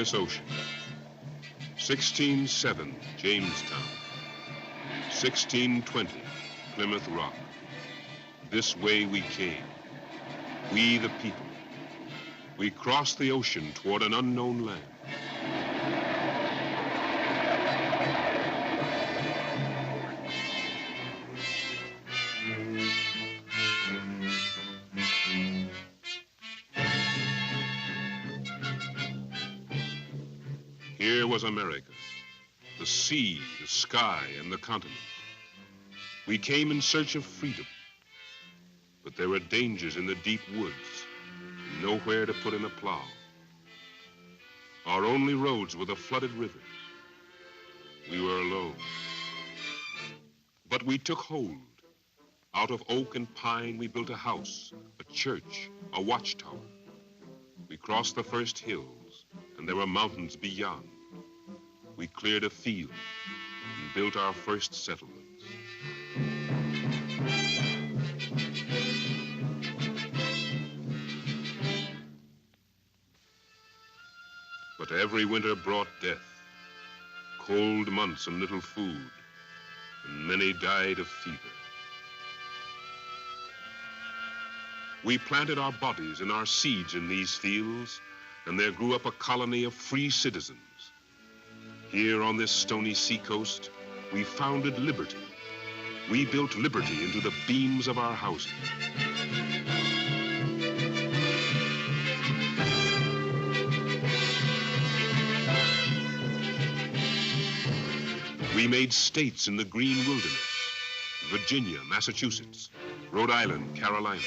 U.S. Ocean. 1607, Jamestown. 1620, Plymouth Rock. This way we came, we the people. We crossed the ocean toward an unknown land. Here was America, the sea, the sky, and the continent. We came in search of freedom, but there were dangers in the deep woods, and nowhere to put in a plow. Our only roads were the flooded rivers. We were alone. But we took hold. Out of oak and pine, we built a house, a church, a watchtower. We crossed the first hills, and there were mountains beyond. We cleared a field and built our first settlements. But every winter brought death, cold months and little food, and many died of fever. We planted our bodies and our seeds in these fields, and there grew up a colony of free citizens. Here on this stony seacoast, we founded liberty. We built liberty into the beams of our houses. We made states in the green wilderness: Virginia, Massachusetts, Rhode Island, Carolina.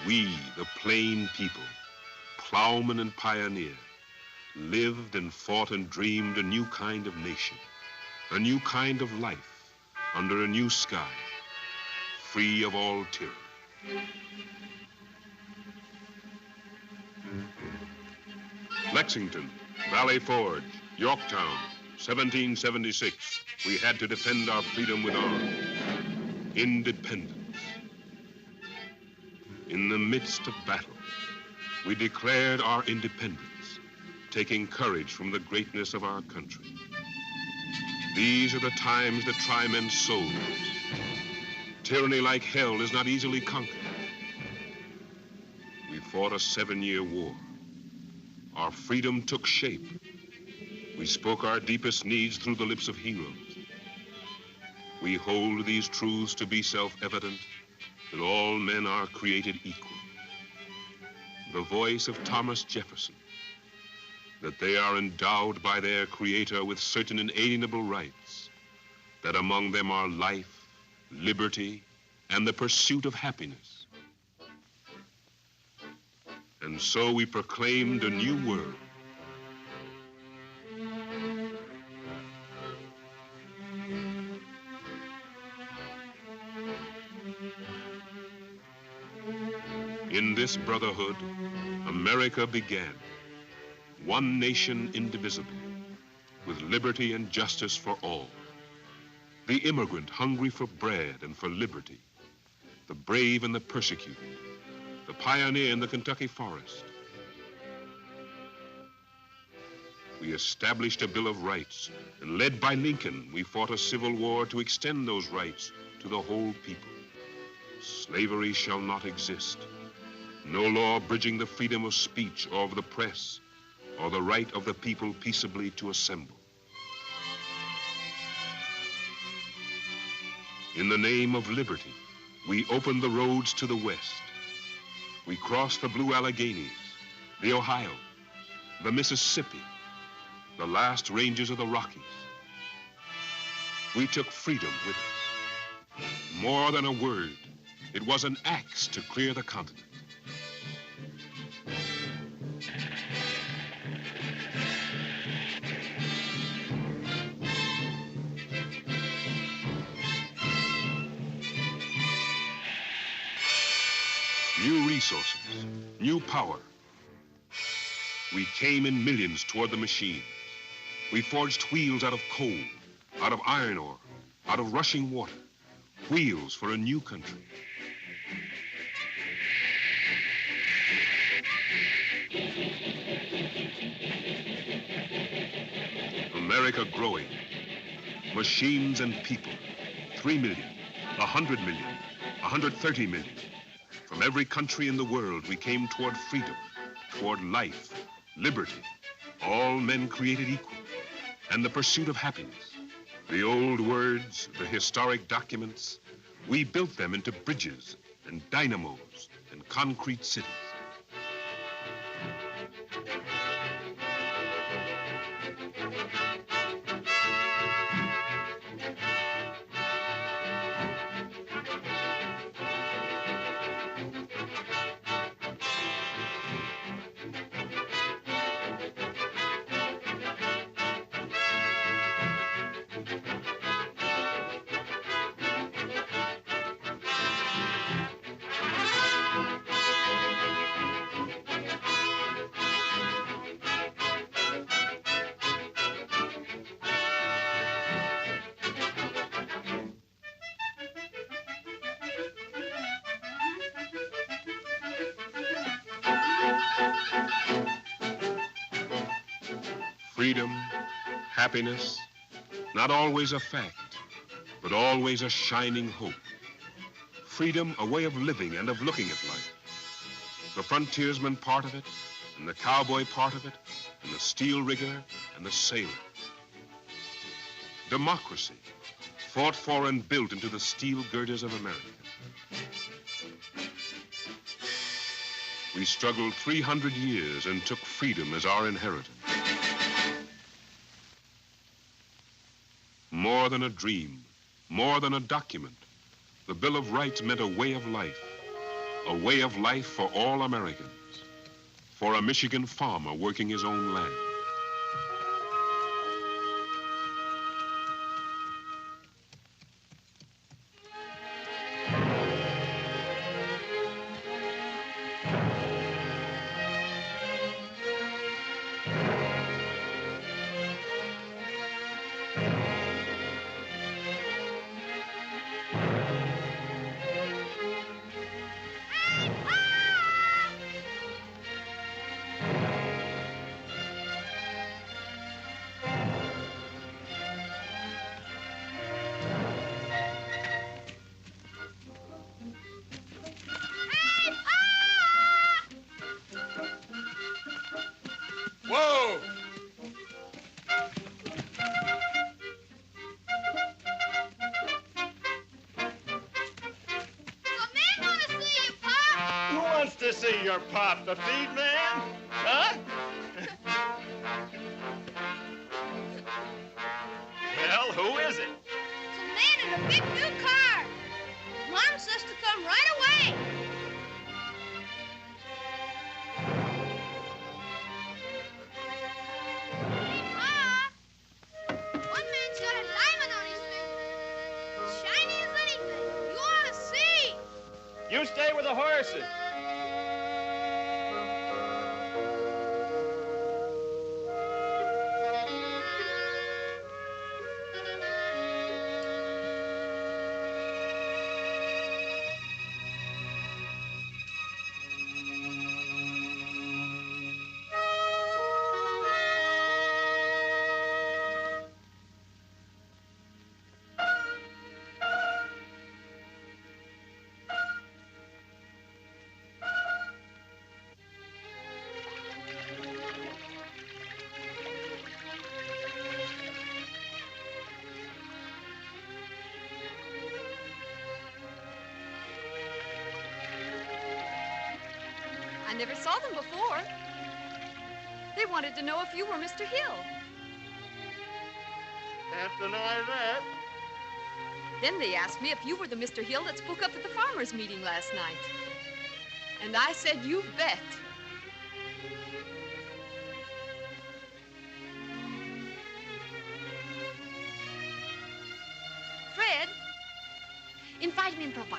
We, the plain people, plowman and pioneer, lived and fought and dreamed a new kind of nation, a new kind of life under a new sky, free of all tyranny. Lexington, Valley Forge, Yorktown, 1776. We had to defend our freedom with arms. Independence. In the midst of battle, we declared our independence, taking courage from the greatness of our country. These are the times that try men's souls. Tyranny like hell is not easily conquered. We fought a 7-year war. Our freedom took shape. We spoke our deepest needs through the lips of heroes. We hold these truths to be self-evident, that all men are created equal. The voice of Thomas Jefferson, that they are endowed by their Creator with certain inalienable rights, that among them are life, liberty, and the pursuit of happiness. And so we proclaimed a new world. In this brotherhood, America began, one nation indivisible, with liberty and justice for all. The immigrant hungry for bread and for liberty, the brave and the persecuted, the pioneer in the Kentucky forest. We established a Bill of Rights, and led by Lincoln, we fought a civil war to extend those rights to the whole people. Slavery shall not exist. No law bridging the freedom of speech or of the press, or the right of the people peaceably to assemble. In the name of liberty, we opened the roads to the west. We crossed the Blue Alleghanies, the Ohio, the Mississippi, the last ranges of the Rockies. We took freedom with us. More than a word, it was an axe to clear the continent. New resources, new power. We came in millions toward the machines. We forged wheels out of coal, out of iron ore, out of rushing water. wheels for a new country. America growing. Machines and people. 3 million, 100 million, 130 million. From every country in the world, we came toward freedom, toward life, liberty. All men created equal, and the pursuit of happiness. The old words, the historic documents, we built them into bridges and dynamos and concrete cities. Freedom, happiness, not always a fact, but always a shining hope. Freedom, a way of living and of looking at life. The frontiersman part of it, and the cowboy part of it, and the steel rigger and the sailor. Democracy, fought for and built into the steel girders of America. We struggled 300 years and took freedom as our inheritance. More than a dream, more than a document, the Bill of Rights meant a way of life for all Americans, for a Michigan farmer working his own land. Whoa! Who wants to see your pop, the feed man? Huh? Well, who is it? It's a man in a big new car. Mom says to come right away. Hey, Pa! One man's got a diamond on his finger. As shiny as anything. You ought to see. You stay with the horses. I never saw them before. They wanted to know if you were Mr. Hill. Can't deny that. Then they asked me if you were the Mr. Hill that spoke up at the farmers' meeting last night. And I said, you bet. Fred, invite him in for a bite.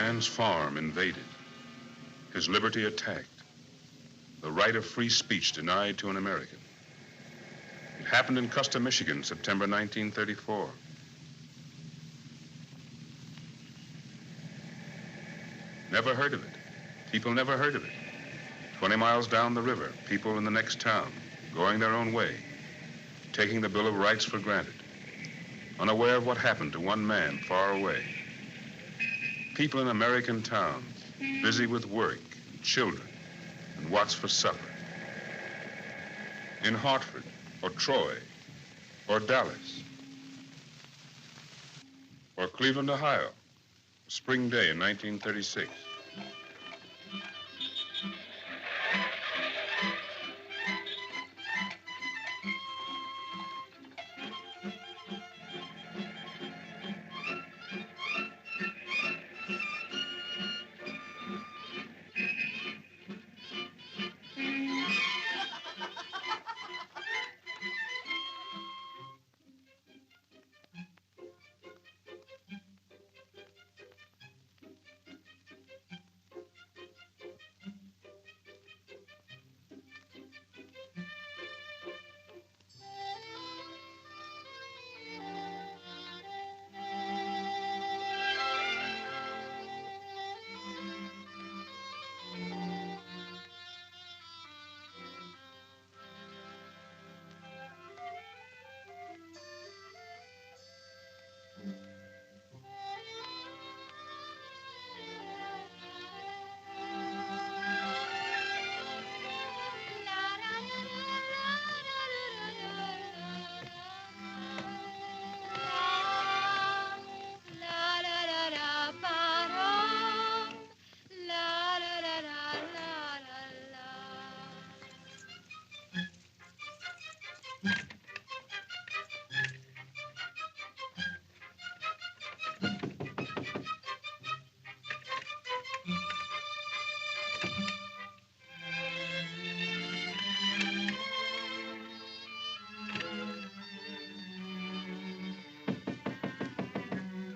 man's farm invaded, his liberty attacked, the right of free speech denied to an American. It happened in Custer, Michigan, September 1934. Never heard of it. People never heard of it. 20 miles down the river, people in the next town, going their own way, taking the Bill of Rights for granted, unaware of what happened to one man far away. People in American towns, busy with work, children, and what's for supper. In Hartford, or Troy, or Dallas, or Cleveland, Ohio, a spring day in 1936.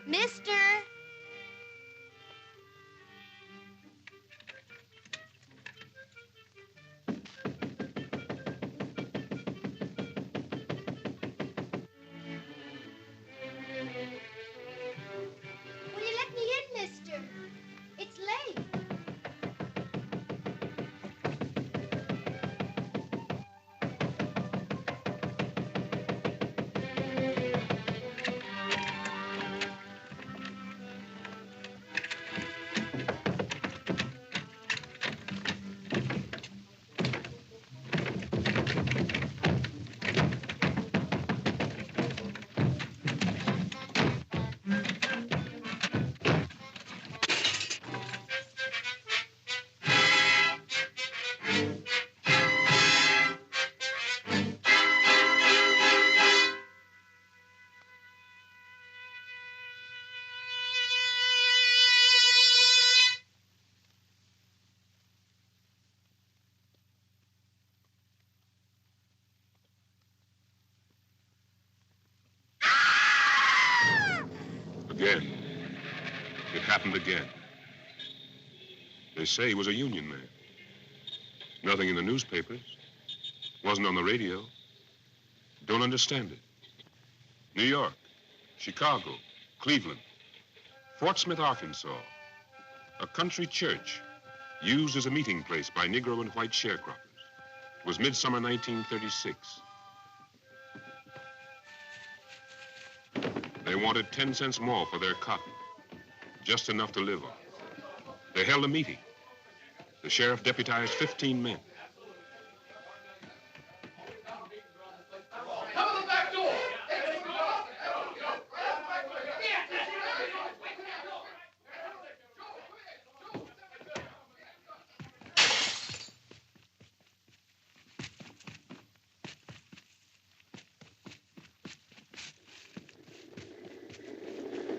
Mister! Will you let me in, mister? It's late. Again. It happened again. They say he was a union man. Nothing in the newspapers. Wasn't on the radio. Don't understand it. New York, Chicago, Cleveland, Fort Smith, Arkansas. A country church used as a meeting place by Negro and white sharecroppers. It was midsummer 1936. They wanted 10 cents more for their cotton, just enough to live on. They held a meeting. The sheriff deputized 15 men. Come to the back door!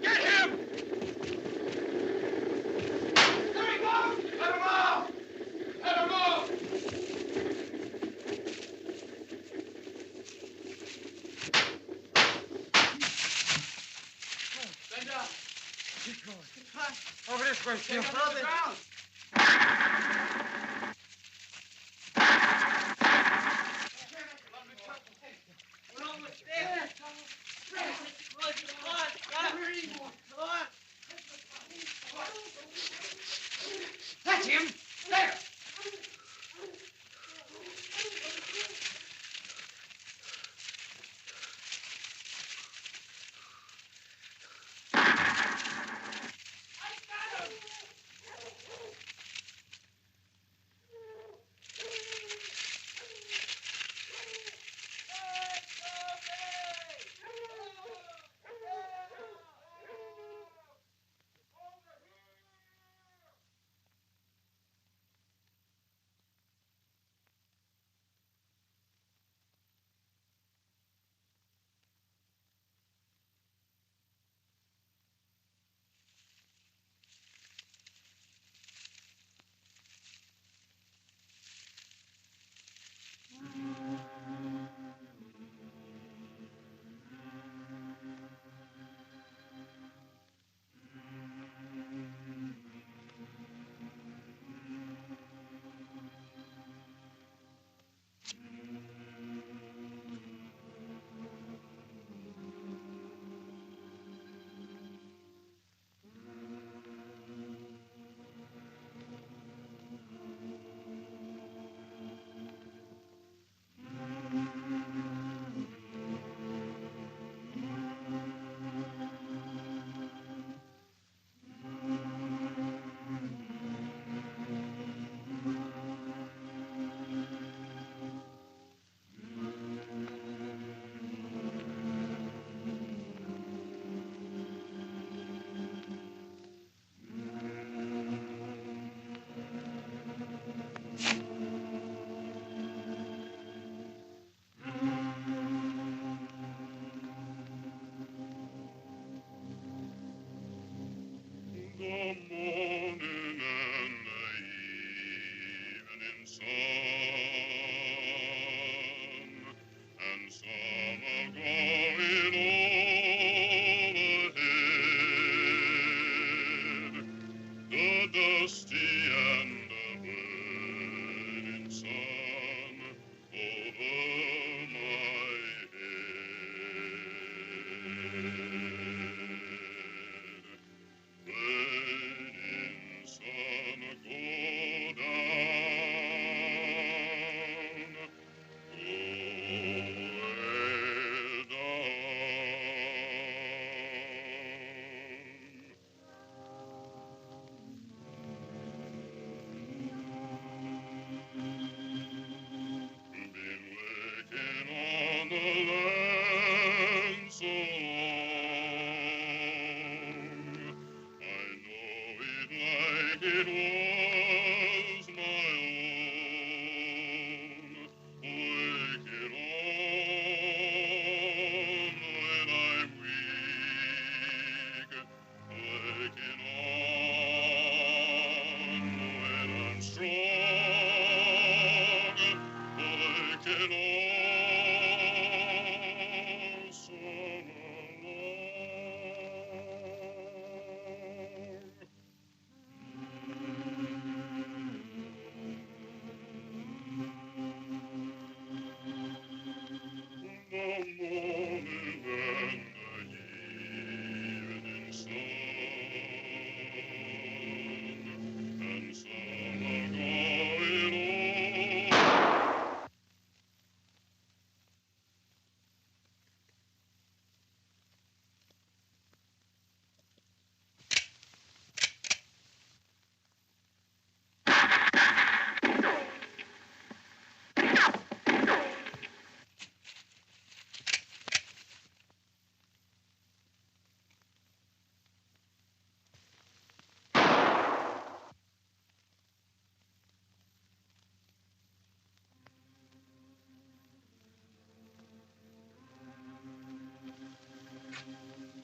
Get him! Let him off! Let him off! Let him off! first, your brother. We're almost there. Come on. That's him. There.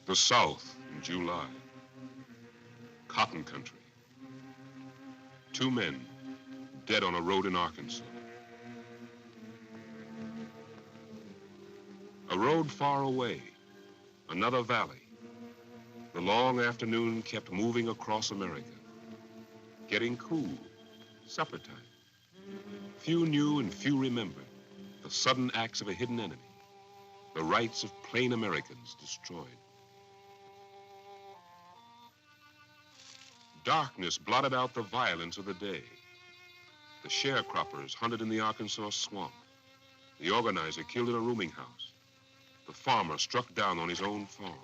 The South in July. Cotton country. 2 men dead on a road in Arkansas. A road far away, another valley. The long afternoon kept moving across America. getting cool, supper time. Few knew and few remembered the sudden acts of a hidden enemy, the rights of plain Americans destroyed. Darkness blotted out the violence of the day. The sharecroppers hunted in the Arkansas swamp. The organizer killed in a rooming house. The farmer struck down on his own farm.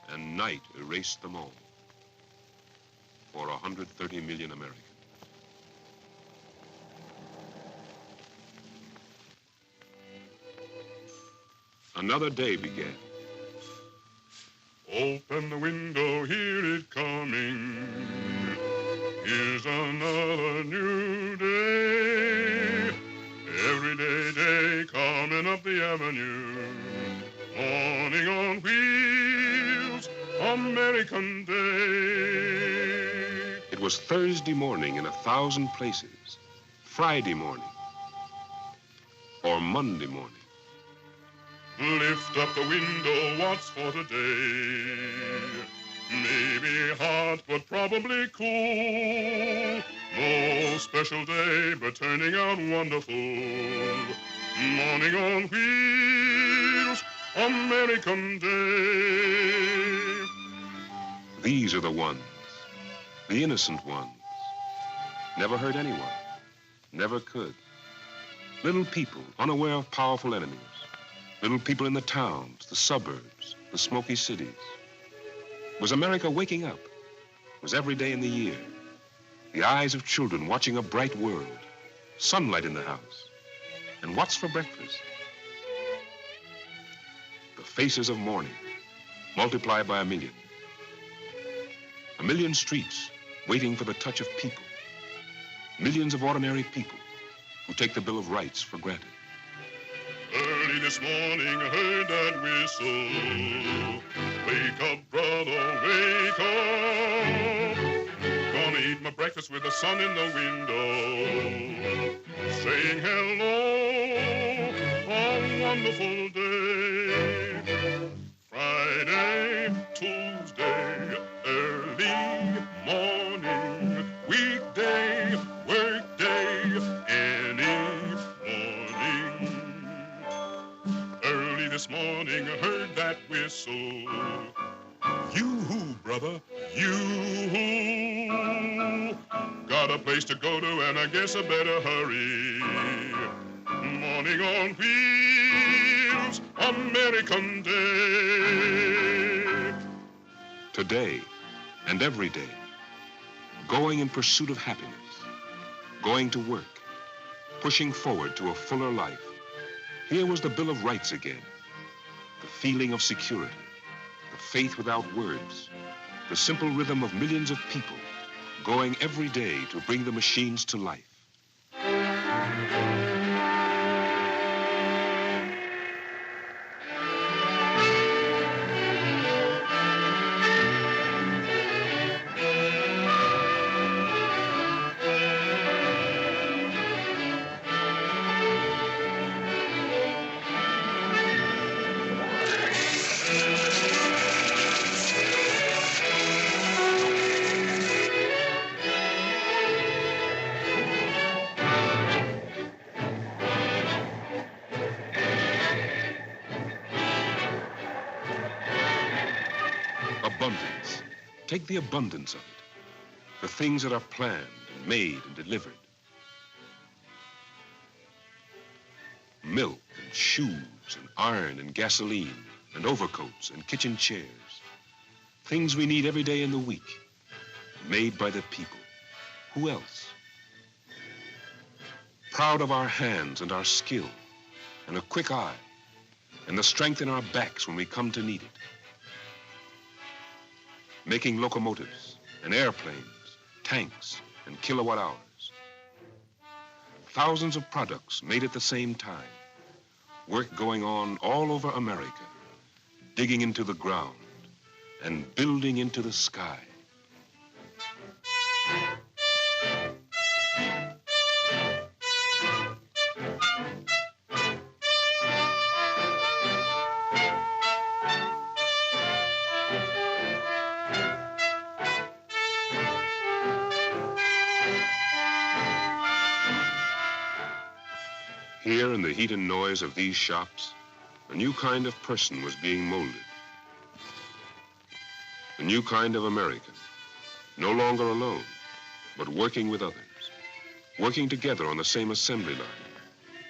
And night erased them all for 130 million Americans. Another day began. Open the window, hear it coming. Here's another new day. Every day coming up the avenue. Morning on wheels, American day. It was Thursday morning in 1,000 places, Friday morning, or Monday morning. Lift up the window, what's for today? Maybe hot, but probably cool. No special day, but turning out wonderful. Morning on wheels, American day. These are the ones, the innocent ones. Never hurt anyone, never could. Little people unaware of powerful enemies. Little people in the towns, the suburbs, the smoky cities. Was America waking up? Was every day in the year? The eyes of children watching a bright world. Sunlight in the house. And what's for breakfast? The faces of morning, multiplied by 1,000,000. 1,000,000 streets waiting for the touch of people. Millions of ordinary people who take the Bill of Rights for granted. Early this morning I heard that whistle. Wake up, brother, wake up. Gonna eat my breakfast with the sun in the window. Saying hello, a wonderful day. Friday, Tuesday, early morning. Weekday, work day, any morning. Early this morning I heard that whistle. You-hoo, brother, you-hoo. Got a place to go to and I guess I better hurry. Morning on wheels, American day. Today and every day, going in pursuit of happiness, going to work, pushing forward to a fuller life. Here was the Bill of Rights again. The feeling of security, the faith without words, the simple rhythm of millions of people going every day to bring the machines to life. Abundance. Take the abundance of it. The things that are planned and made and delivered. Milk and shoes and iron and gasoline and overcoats and kitchen chairs. Things we need every day in the week. Made by the people. Who else? Proud of our hands and our skill and a quick eye and the strength in our backs when we come to need it. Making locomotives and airplanes, tanks and kilowatt hours. Thousands of products made at the same time. Work going on all over America, digging into the ground and building into the sky. Here, in the heat and noise of these shops, a new kind of person was being molded. A new kind of American, no longer alone, but working with others, working together on the same assembly line,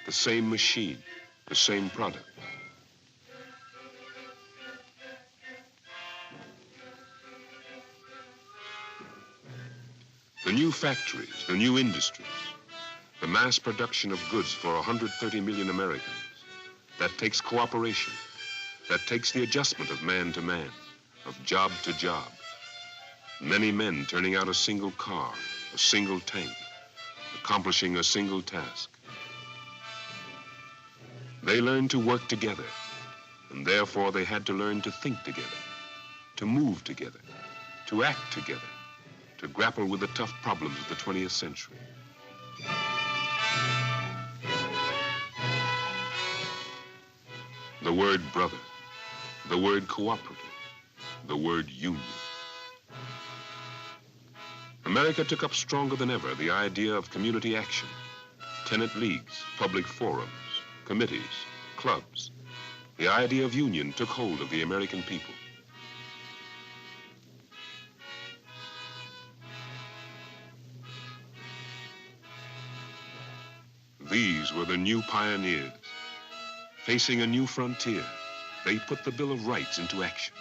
the same machine, the same product. The new factories, the new industries, the mass production of goods for 130 million Americans, that takes cooperation, that takes the adjustment of man to man, of job to job. Many men turning out a single car, a single tank, accomplishing a single task. They learned to work together, and therefore they had to learn to think together, to move together, to act together, to grapple with the tough problems of the 20th century. The word brother, the word cooperative, the word union. America took up stronger than ever the idea of community action, tenant leagues, public forums, committees, clubs. The idea of union took hold of the American people. These were the new pioneers. Facing a new frontier, they put the Bill of Rights into action.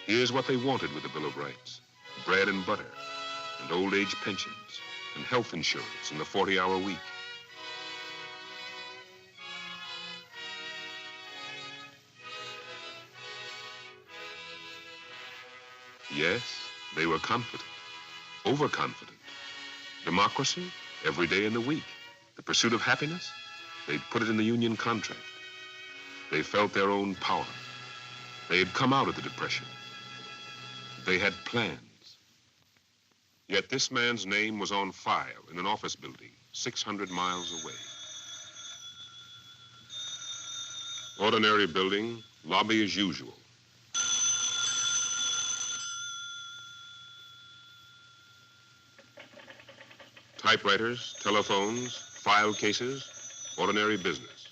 Here's what they wanted with the Bill of Rights: bread and butter, and old age pensions, and health insurance, and the 40-hour week. Yes, they were confident, overconfident. Democracy, every day in the week. The pursuit of happiness, they'd put it in the union contract. They felt their own power. They had come out of the Depression. They had plans. Yet this man's name was on file in an office building 600 miles away. Ordinary building, lobby as usual. Typewriters, telephones, file cases, ordinary business.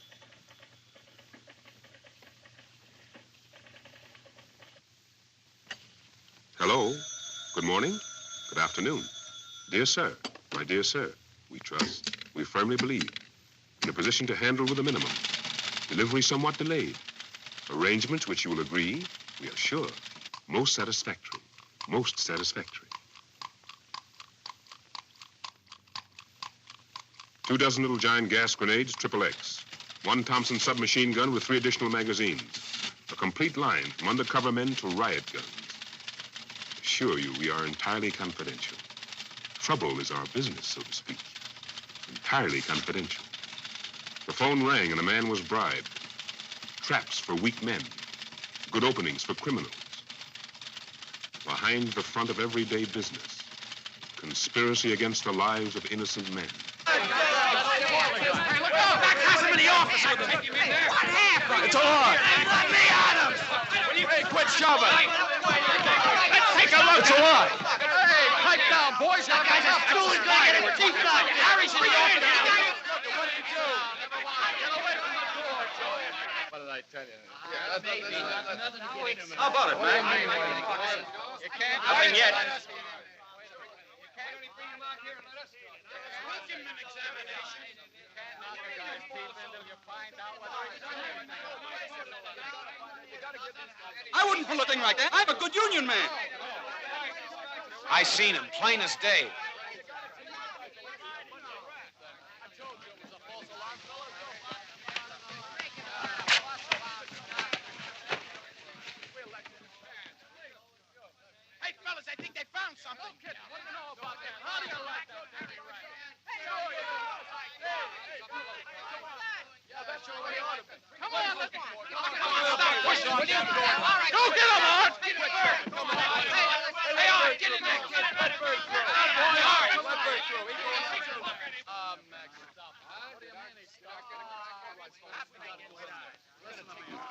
Hello, good morning, good afternoon. Dear sir, my dear sir, we trust, we firmly believe, in a position to handle with a minimum. Delivery somewhat delayed. Arrangements which you will agree, we are sure, most satisfactory, most satisfactory. 2 dozen little giant gas grenades, XXX. 1 Thompson submachine gun with 3 additional magazines. A complete line from undercover men to riot guns. Assure you, we are entirely confidential. Trouble is our business, so to speak. Entirely confidential. The phone rang and a man was bribed. Traps for weak men. Good openings for criminals. Behind the front of everyday business. Conspiracy against the lives of innocent men. What happened? It's all right. Let me at him! Hey, quit shoving. Let's take a look. It's all right. Hey, pipe down, boys. That guy's a fool. He's gonna get his teeth knocked. Harry's in the office. What did I tell you? How about it, man? You can't. Nothing yet. I wouldn't pull a thing like that. I'm a good union man. I seen him, plain as day. Hey, fellas, I think they found something. What do you know about that? How do you like that? Yeah, that's your way out of it. Come on, let's go. Stop pushing. All right. Go get him, Art. Come on. Hey, Art, get in there. Let Bird through. Boy, Art. Let Bird through. Max, stop. What do you mean he's stuck? Listen to me. We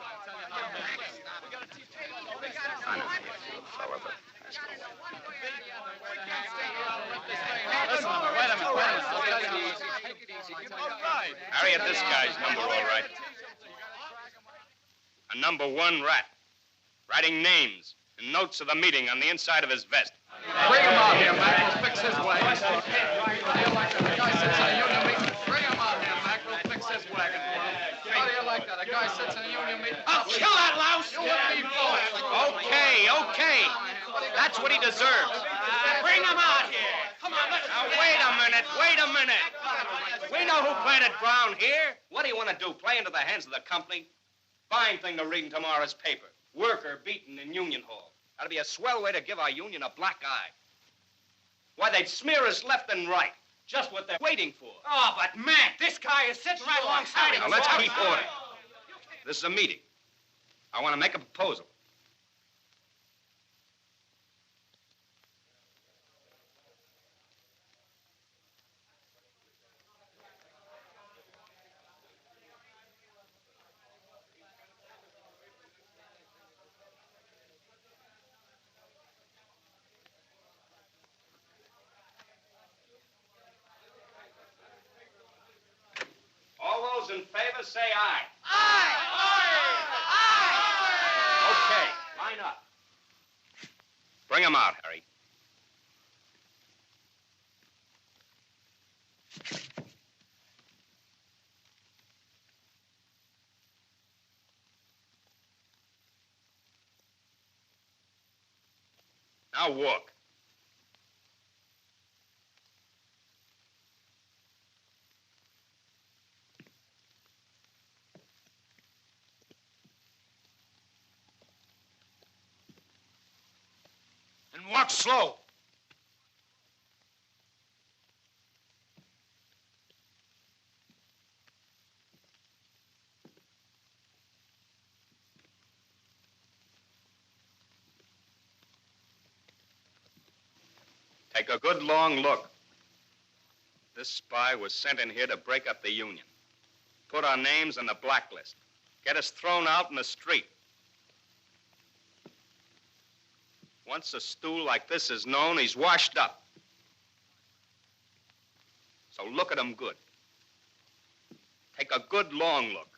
got to teach you. I know, however, Listen, wait a minute. I'll tell you. Take it easy. All right. Harriet, this guy's number all right. A number 1 rat. Writing names and notes of the meeting on the inside of his vest. Bring him out here, Mac. We'll fix his wagon. The guy sits in a union meeting. Bring him out here, Mac. We'll fix his wagon for him. How do you like that? A guy sits in a union meeting. I'll kill that louse! You wouldn't be foolish. Okay. That's what he deserves. Bring him out here. Come on, let's... Now, wait a minute. We know who planted Brown here. What do you want to do, play into the hands of the company? Fine thing to read in tomorrow's paper. Worker beaten in Union Hall. That'd be a swell way to give our union a black eye. Why, they'd smear us left and right. Just what they're waiting for. Oh, but Mac, this guy is sitting right alongside Now, him. let's keep order. This is a meeting. I want to make a proposal. All those in favor, say aye. Aye! Okay, line up. Bring him out, Harry. Now walk. And walk slow. Take a good long look. This spy was sent in here to break up the union. Put our names on the blacklist. Get us thrown out in the street. Once a stool like this is known, he's washed up. So look at him good. Take a good long look.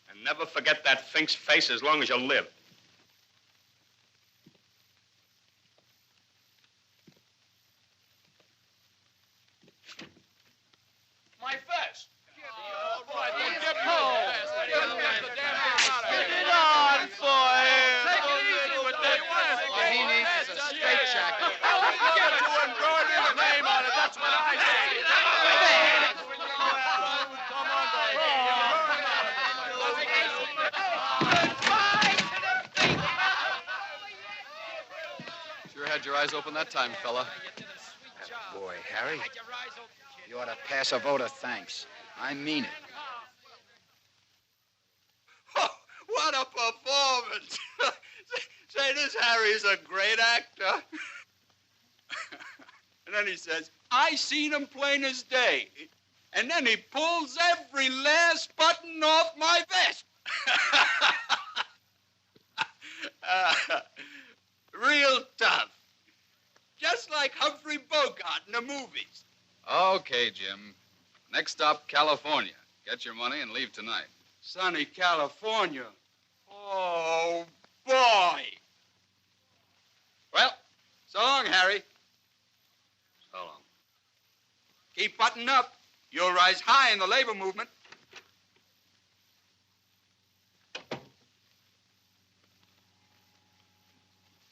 And never forget that Fink's face as long as you live. My vest. Oh, boy, don't get cold. Get it on for him. Take it easy with that vest. What he needs is a straight jacket. Give it to him, embroider his name on it. That's what I say. Come on, Sure had your eyes open that time, fella. Boy, Harry, you ought to pass a vote of thanks. I mean it. Oh, what a performance! Say, this Harry's a great actor. And then he says, I seen him plain as day. And then he pulls every last button off my vest. Real tough. Just like Humphrey Bogart in the movies. Okay, Jim. Next stop, California. Get your money and leave tonight. Sunny California. Oh, boy. Well, so long, Harry. So long. Keep buttoned up. You'll rise high in the labor movement.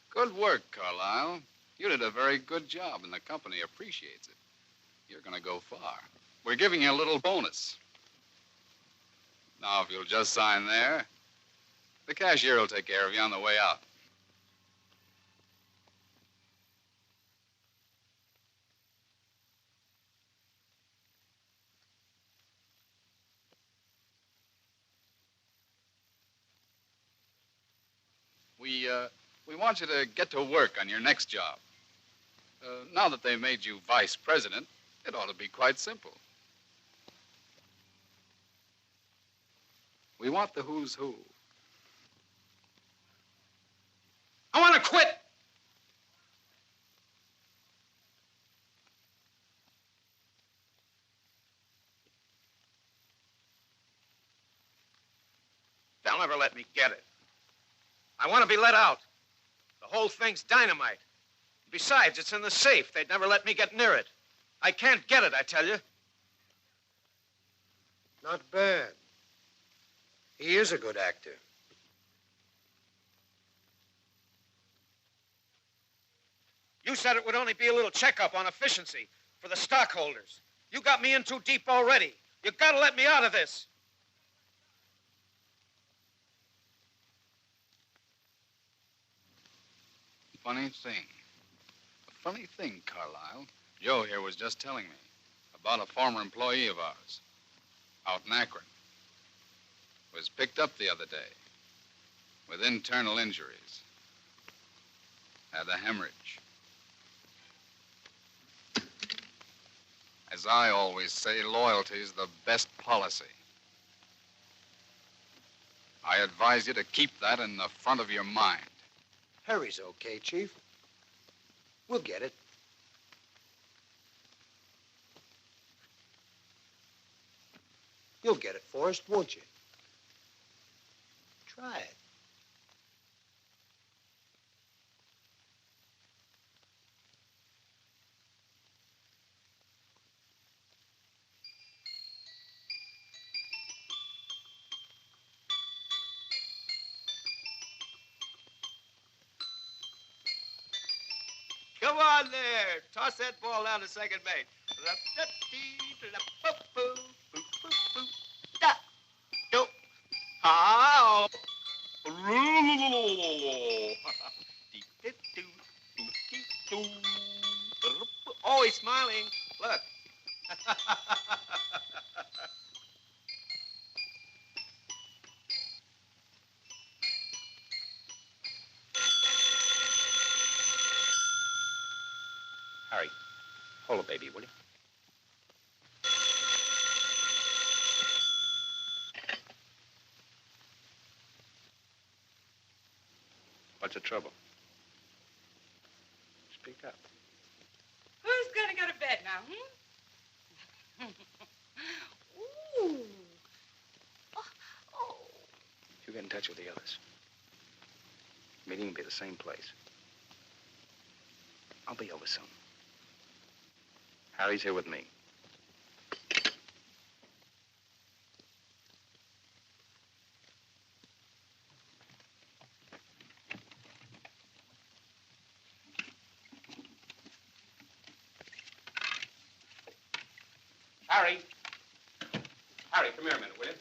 Good work, Carlisle. You did a very good job, and the company appreciates it. You're going to go far. We're giving you a little bonus. Now, if you'll just sign there, the cashier will take care of you on the way out. We want you to get to work on your next job. Now that they made you vice president, it ought to be quite simple. We want the who's who. I want to quit. ever let me get it. I want to be let out. The whole thing's dynamite. Besides, it's in the safe. They'd never let me get near it. I can't get it, I tell you. Not bad. He is a good actor. You said it would only be a little checkup on efficiency for the stockholders. You got me in too deep already. You gotta let me out of this. Funny thing, Carlisle. Joe here was just telling me about a former employee of ours out in Akron. Was picked up the other day with internal injuries. Had a hemorrhage. As I always say, loyalty is the best policy. I advise you to keep that in the front of your mind. Harry's okay, Chief. We'll get it. You'll get it, Forrest, won't you? Try it. Come on there. Toss that ball down to second base. How? Oh, he's smiling. Look. Harry, hold it, baby, will you? What's the trouble? Speak up. Who's gonna go to bed now, Ooh. Oh. You get in touch with the others. Meeting will be the same place. I'll be over soon. Harry's here with me. Harry. Harry, come here a minute, will you?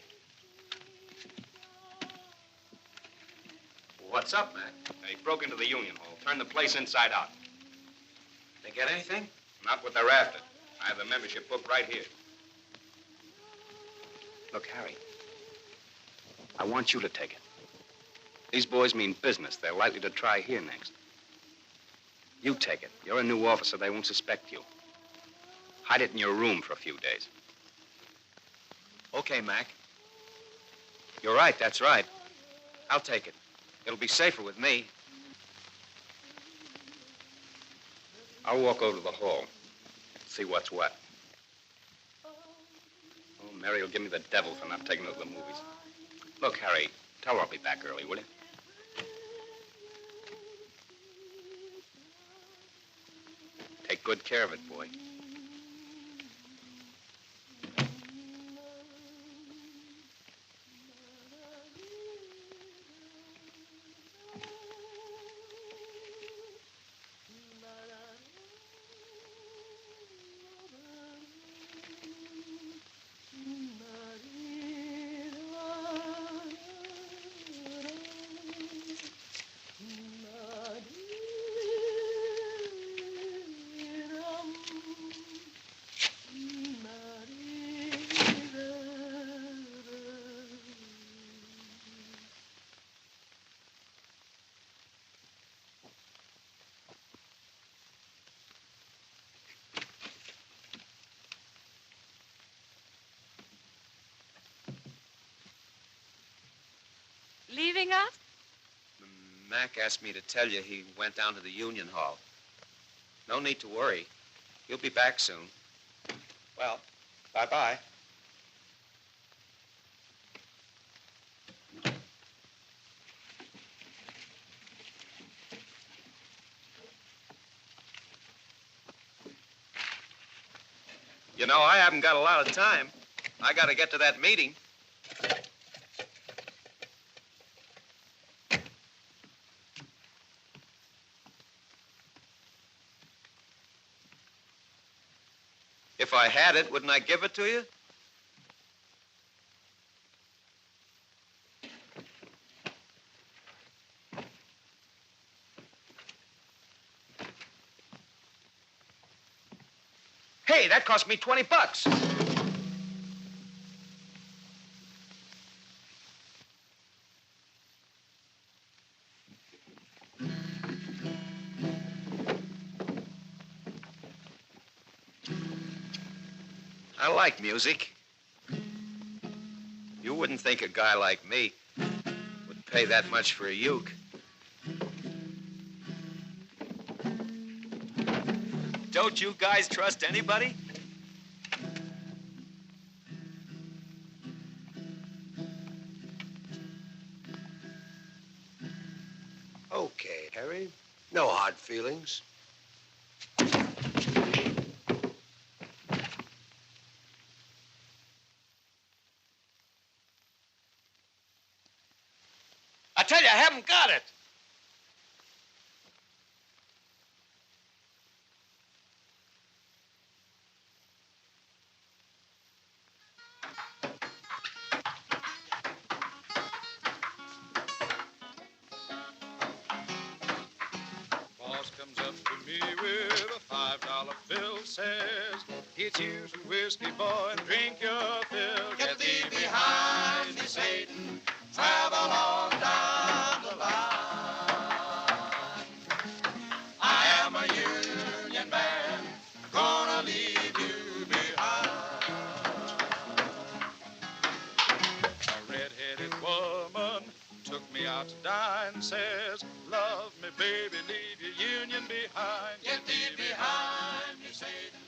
What's up, Mac? They broke into the Union Hall, turned the place inside out. They get anything? Not what they're after. I have the membership book right here. Look, Harry, I want you to take it. These boys mean business. They're likely to try here next. You take it. You're a new officer. They won't suspect you. Hide it in your room for a few days. Okay, Mac. You're right, that's right. I'll take it. It'll be safer with me. I'll walk over to the hall, see what's what. Oh, Mary will give me the devil for not taking her to the movies. Look, Harry, tell her I'll be back early, will you? Take good care of it, boy. Leaving us? Mac asked me to tell you he went down to the Union Hall. No need to worry. He'll be back soon. Well, bye-bye. You know, I haven't got a lot of time. I got to get to that meeting. If I had it, wouldn't I give it to you? Hey, that cost me $20. I like music. You wouldn't think a guy like me would pay that much for a uke. Don't you guys trust anybody? Okay, Harry. No hard feelings. I tell you, I haven't got it. Boss comes up to me with a $5 bill, says, "Get you some whiskey, boy, and drink your fill. Get thee behind me, Satan. Travel on down the line. I am a union man, gonna leave you behind." A red-headed woman took me out to dine, says, "Love me, baby, leave your union behind. Get thee behind me, Satan."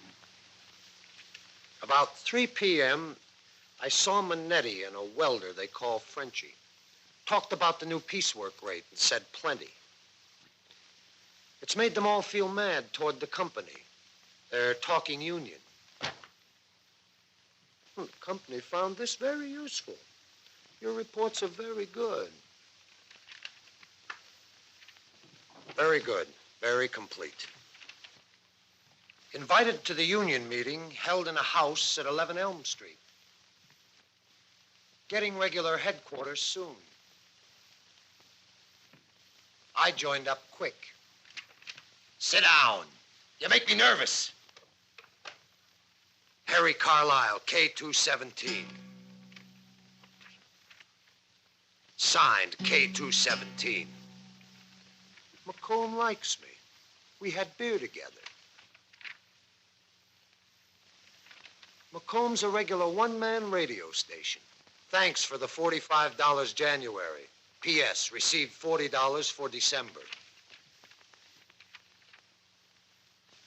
About 3 p.m., I saw Manetti and a welder they call Frenchie. Talked about the new piecework rate and said plenty. It's made them all feel mad toward the company. They're talking union. The company found this very useful. Your reports are very good. Very good. Very complete. Invited to the union meeting held in a house at 11 Elm Street. Getting regular headquarters soon. I joined up quick. Sit down. You make me nervous. Harry Carlisle, K217. Signed, K217. McComb likes me. We had beer together. McComb's a regular one-man radio station. Thanks for the $45 January. P.S. Received $40 for December.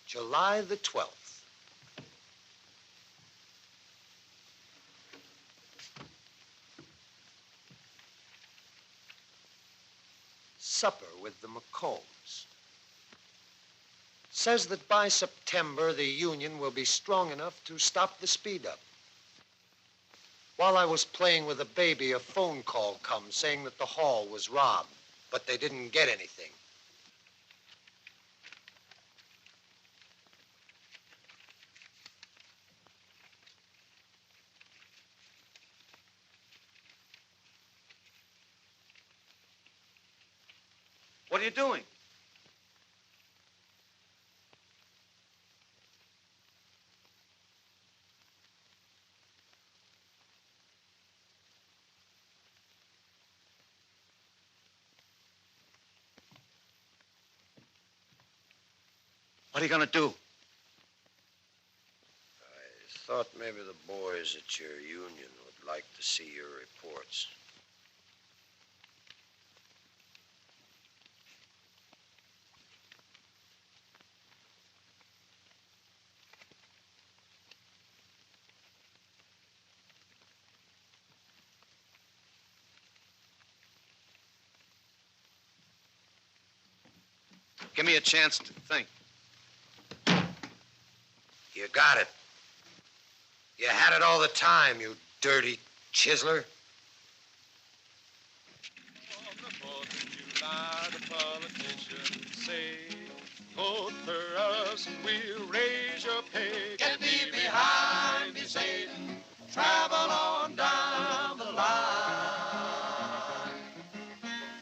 July the 12th. Supper with the McCombs. Says that by September, the union will be strong enough to stop the speed-up. While I was playing with the baby, a phone call comes saying that the hall was robbed, but they didn't get anything. What are you doing? What are you going to do? I thought maybe the boys at your union would like to see your reports. Give me a chance to think. You got it. You had it all the time, you dirty chiseler. On the 4th of July, the politicians say, vote for us and we'll raise your pay. Get thee behind me, Satan. Travel on down the line.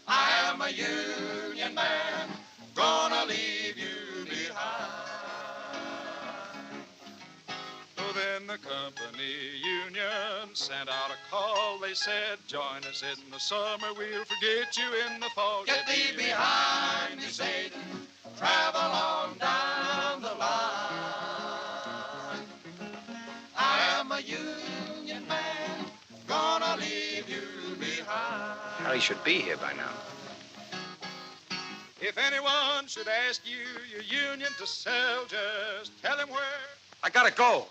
I am a union man, gonna leave you behind. So then the company union sent out a call. They said, join us in the summer, we'll forget you in the fall. Get thee behind me, Satan. Travel on down the line. I am a union man, gonna leave you behind. Harry should be here by now. If anyone should ask you your union to sell, just tell him where. I gotta go.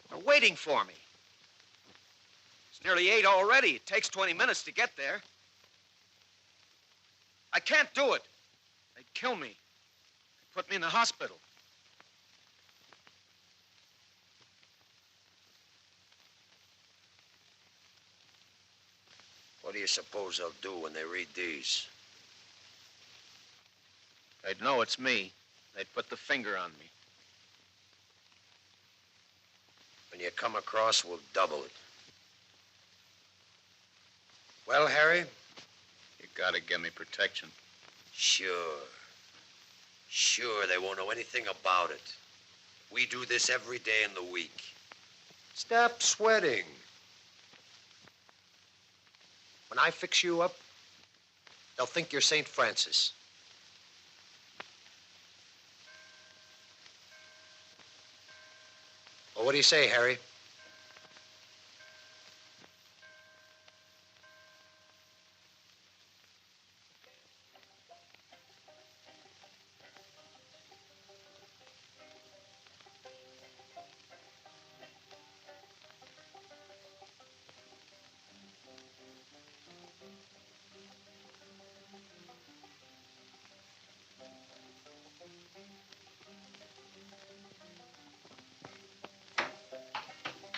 They're waiting for me. It's nearly 8 already. It takes 20 minutes to get there. I can't do it. They'd kill me. They'd put me in the hospital. What do you suppose they'll do when they read these? They'd know it's me. They'd put the finger on me. When you come across, we'll double it. Well, Harry? You gotta give me protection. Sure. Sure, they won't know anything about it. We do this every day in the week. Stop sweating. When I fix you up, they'll think you're St. Francis. Well, what do you say, Harry?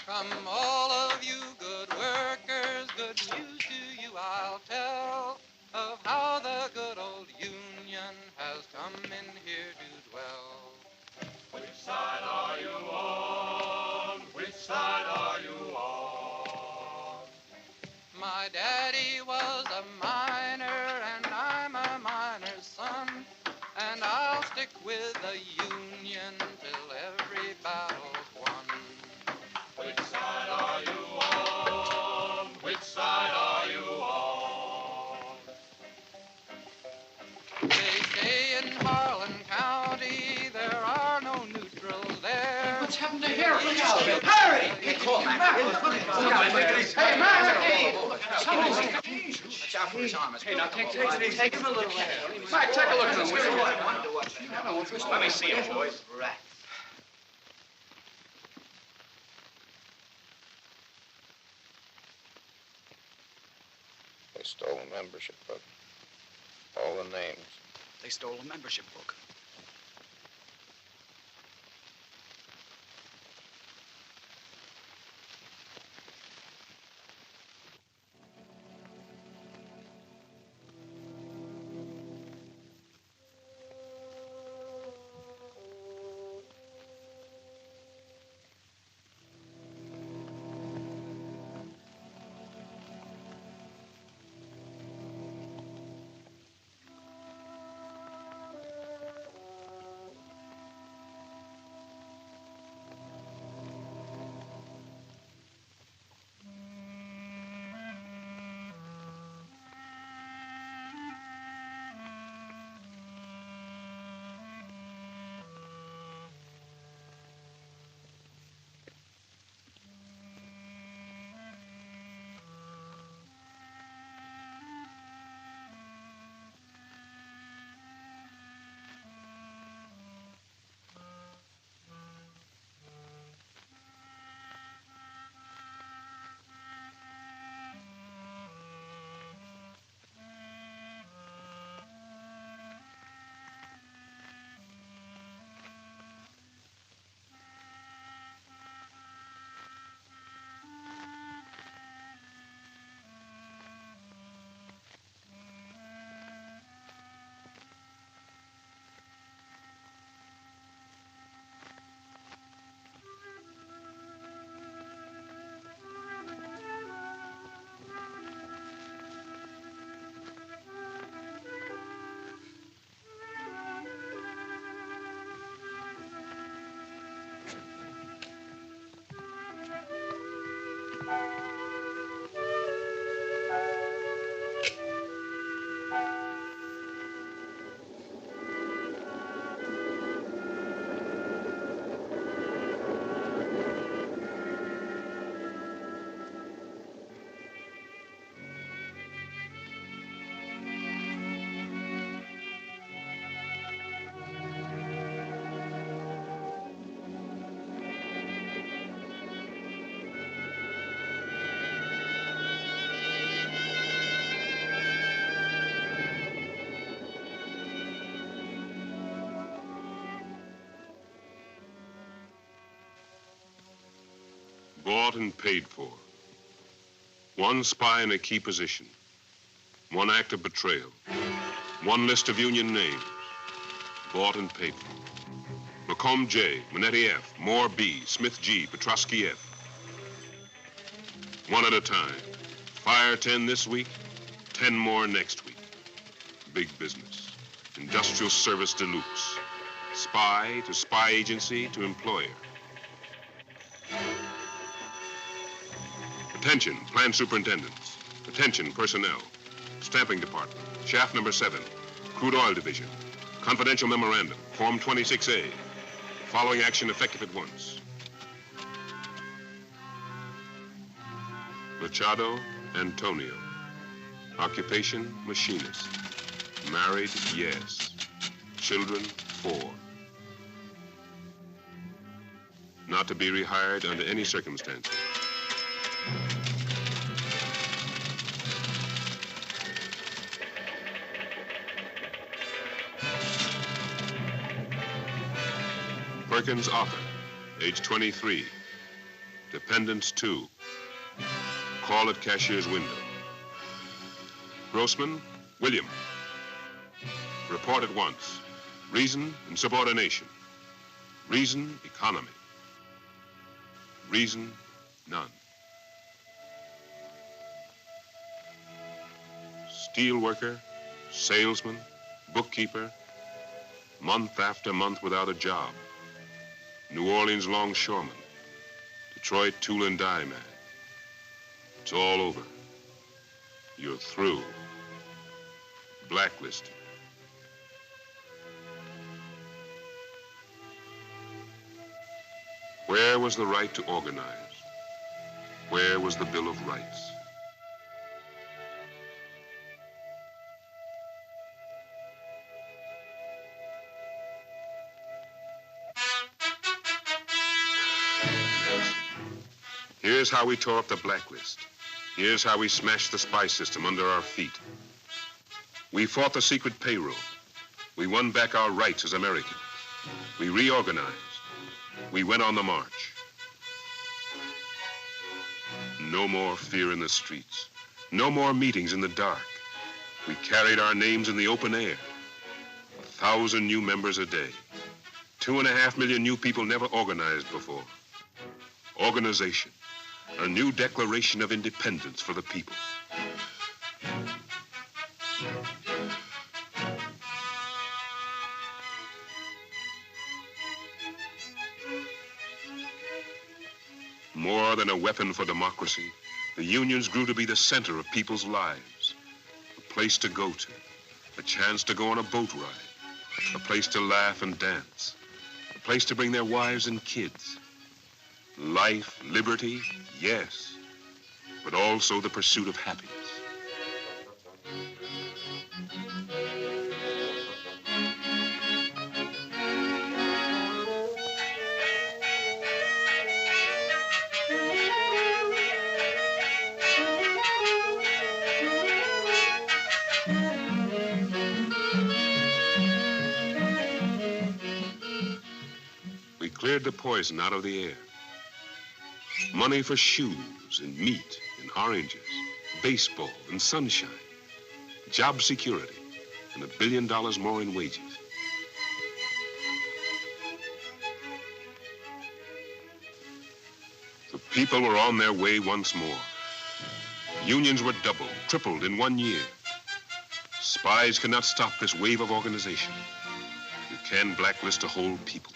From all of you good workers, good news to you I'll tell of how the good old Union has come in here to dwell. Which side are you on? Which side are you on? My daddy was a miner and I'm a miner's son, and I'll stick with the Union till every battle's won. Which side are you on? Which side are you on? They say in Harlan County there are no neutrals there. What's happened to Harry? Harry! Hey, call Mac. Hey, Mac! Hey! Watch out for his arm. Hey, now take him a little way. Mac, take a look at him. Let me see him, boys. Right. They stole a membership book. All the names. They stole a membership book. Bought and paid for. One spy in a key position. One act of betrayal. One list of Union names. Bought and paid for. Lacombe J, Manetti F, Moore B, Smith G, Petrosky F. One at a time. Fire 10 this week, 10 more next week. Big business. Industrial service deluxe. Spy to spy agency to employer. Attention, plant superintendents. Attention, personnel. Stamping department, shaft number 7, crude oil division. Confidential memorandum, form 26A. Following action effective at once. Machado Antonio. Occupation, machinist. Married, yes. Children, 4. Not to be rehired under any circumstances. Perkins Arthur, age 23. Dependents 2. Call at cashier's window. Grossman, William. Report at once. Reason, insubordination. Reason, economy. Reason, none. Steel worker, salesman, bookkeeper, month after month without a job. New Orleans longshoreman, Detroit tool and die man. It's all over. You're through. Blacklisted. Where was the right to organize? Where was the Bill of Rights? Here's how we tore up the blacklist. Here's how we smashed the spy system under our feet. We fought the secret payroll. We won back our rights as Americans. We reorganized. We went on the march. No more fear in the streets. No more meetings in the dark. We carried our names in the open air. 1,000 new members a day. 2.5 million new people never organized before. Organization. A new declaration of independence for the people. More than a weapon for democracy, the unions grew to be the center of people's lives. A place to go to, a chance to go on a boat ride, a place to laugh and dance, a place to bring their wives and kids. Life, liberty, yes, but also the pursuit of happiness. We cleared the poison out of the air. Money for shoes and meat and oranges, baseball and sunshine, job security, and $1 billion more in wages. The people were on their way once more. Unions were doubled, tripled in 1 year. Spies cannot stop this wave of organization. You can blacklist a whole people.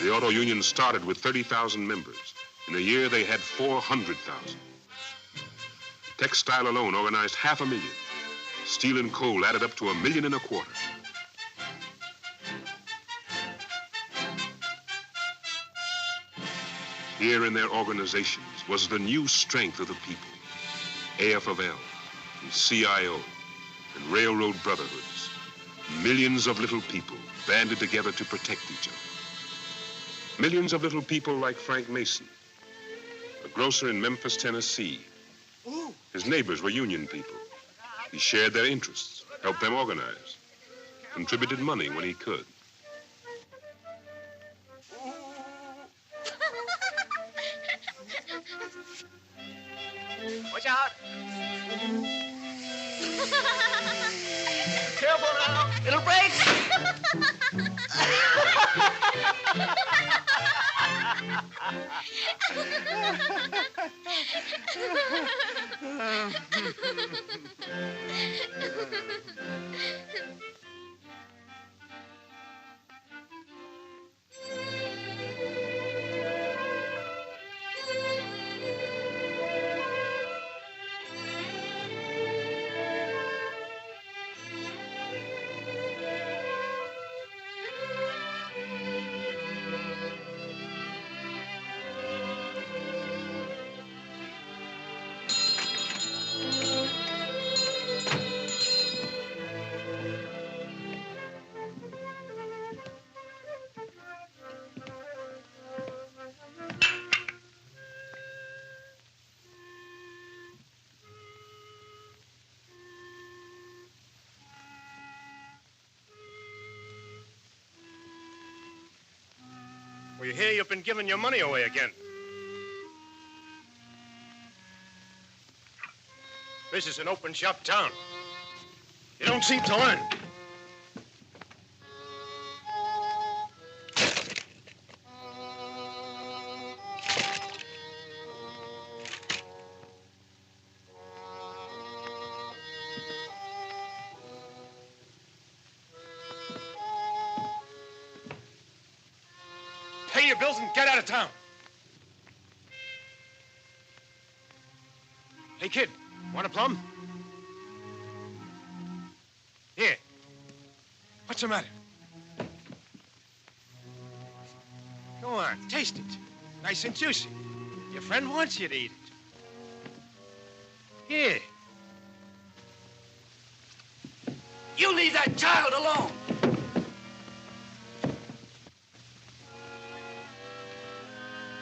The auto union started with 30,000 members. In a year, they had 400,000. Textile alone organized 500,000. Steel and coal added up to 1.25 million. Here in their organizations was the new strength of the people. AFL and CIO and railroad brotherhoods. Millions of little people banded together to protect each other. Millions of little people like Frank Mason, a grocer in Memphis, Tennessee. His neighbors were union people. He shared their interests, helped them organize, contributed money when he could. Watch out. Careful now. It'll break. We hear you've been giving your money away again. This is an open shop town. You don't seem to learn. Pay your bills and get out of town. Hey, kid, want a plum? Here. What's the matter? Go on, taste it. Nice and juicy. Your friend wants you to eat it. Here. You leave that child alone.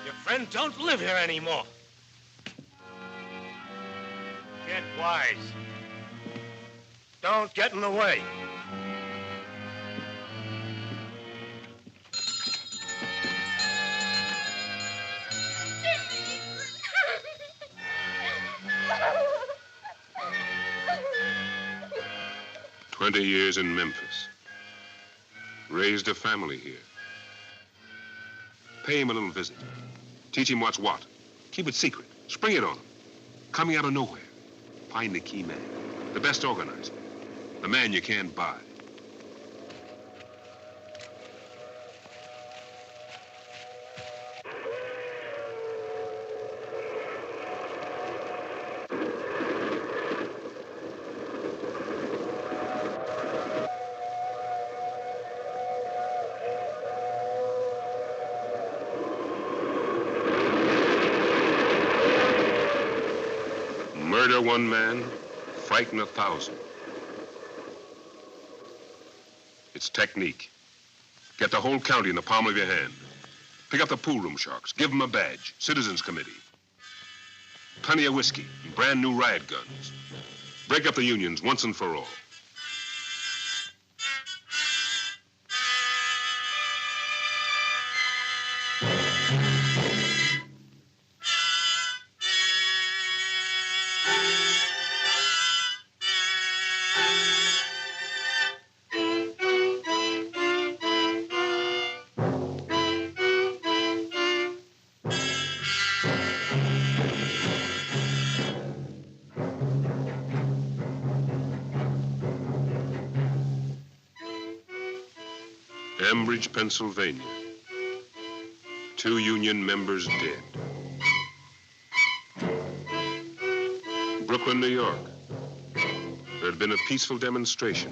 Your friend don't live here anymore. Get wise. Don't get in the way. "20 years in Memphis. Raised a family here. Pay him a little visit. Teach him what's what. Keep it secret. Spring it on him. Coming out of nowhere. Find the key man. The best organizer. The man you can't buy. Murder one man, frighten 1,000. It's technique. Get the whole county in the palm of your hand. Pick up the pool room sharks. Give them a badge. Citizens Committee. Plenty of whiskey and brand new riot guns. Break up the unions once and for all. Ambridge, Pennsylvania. 2 union members dead. Brooklyn, New York. There had been a peaceful demonstration.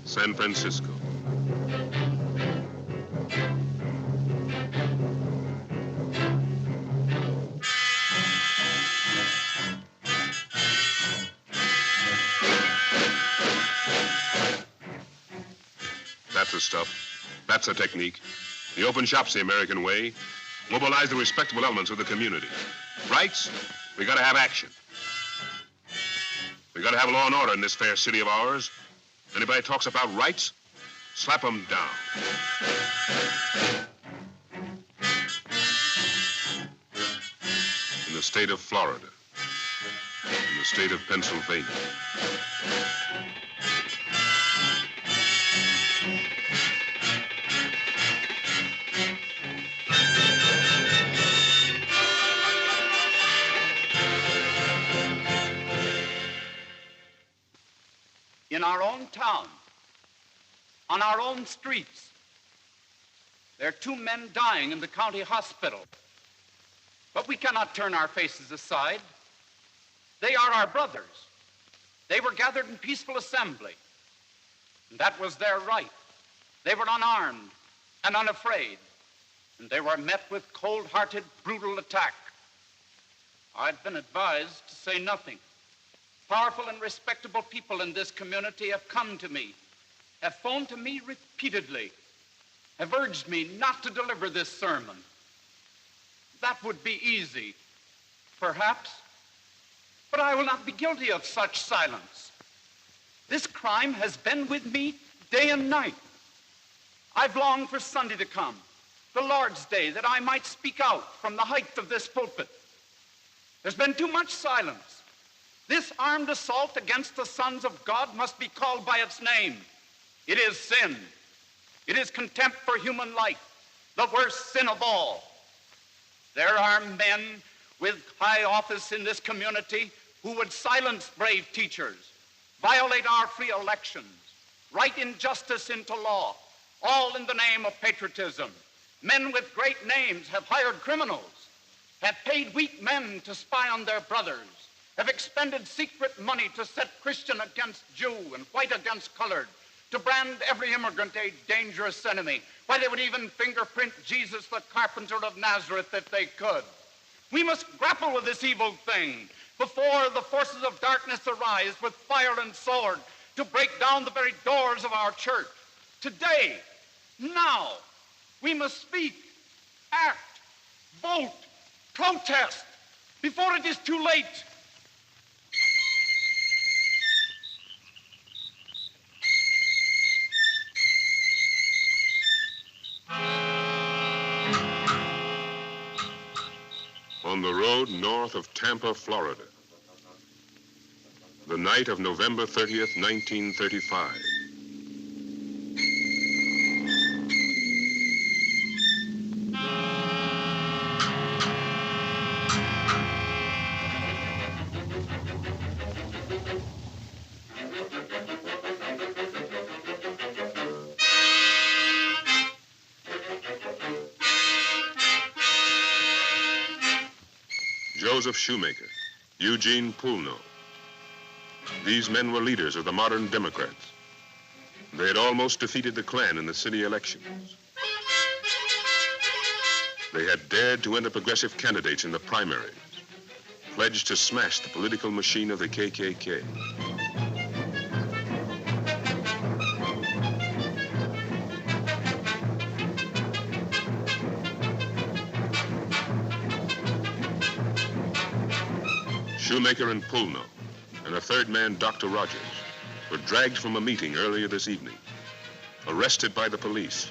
San Francisco. That's the stuff. That's the technique. The open shop's the American way. Mobilize the respectable elements of the community. Rights? We gotta have action. We gotta have law and order in this fair city of ours. Anybody talks about rights, slap them down. In the state of Florida, in the state of Pennsylvania. In our own town, on our own streets, there are 2 men dying in the county hospital. But we cannot turn our faces aside. They are our brothers. They were gathered in peaceful assembly, and that was their right. They were unarmed and unafraid, and they were met with cold-hearted, brutal attack. I'd been advised to say nothing. Powerful and respectable people in this community have come to me, have phoned to me repeatedly, have urged me not to deliver this sermon. That would be easy, perhaps, but I will not be guilty of such silence. This crime has been with me day and night. I've longed for Sunday to come, the Lord's Day, that I might speak out from the height of this pulpit. There's been too much silence. This armed assault against the sons of God must be called by its name. It is sin. It is contempt for human life, the worst sin of all. There are men with high office in this community who would silence brave teachers, violate our free elections, write injustice into law, all in the name of patriotism. Men with great names have hired criminals, have paid weak men to spy on their brothers, have expended secret money to set Christian against Jew and white against colored, to brand every immigrant a dangerous enemy. Why, they would even fingerprint Jesus the carpenter of Nazareth if they could. We must grapple with this evil thing before the forces of darkness arise with fire and sword to break down the very doors of our church. Today, now, we must speak, act, vote, protest before it is too late. On the road north of Tampa, Florida, the night of November 30th, 1935. Joseph Shoemaker, Eugene Poulno. These men were leaders of the modern Democrats. They had almost defeated the Klan in the city elections. They had dared to enter progressive candidates in the primaries, pledged to smash the political machine of the KKK. Shoemaker and Poulno, and a third man, Dr. Rogers, were dragged from a meeting earlier this evening, arrested by the police,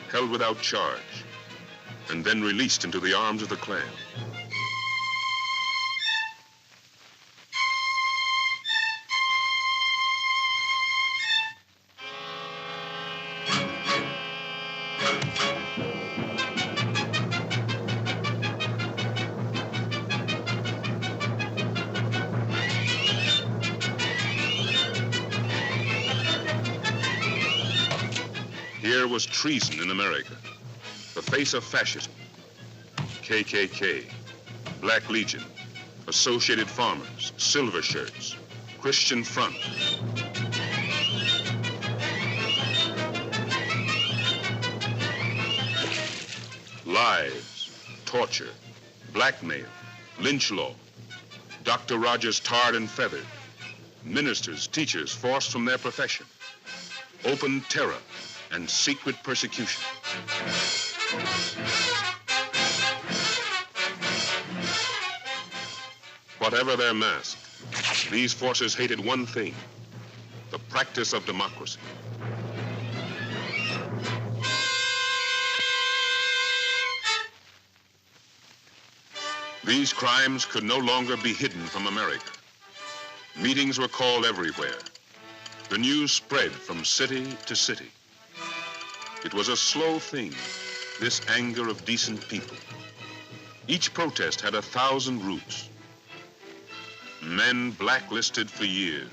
held without charge, and then released into the arms of the Klan. Here was treason in America, the face of fascism. KKK, Black Legion, Associated Farmers, Silver Shirts, Christian Front. Lies, torture, blackmail, lynch law, Dr. Rogers tarred and feathered, ministers, teachers forced from their profession, open terror and secret persecution. Whatever their mask, these forces hated one thing: the practice of democracy. These crimes could no longer be hidden from America. Meetings were called everywhere. The news spread from city to city. It was a slow thing, this anger of decent people. Each protest had 1,000 roots. Men blacklisted for years.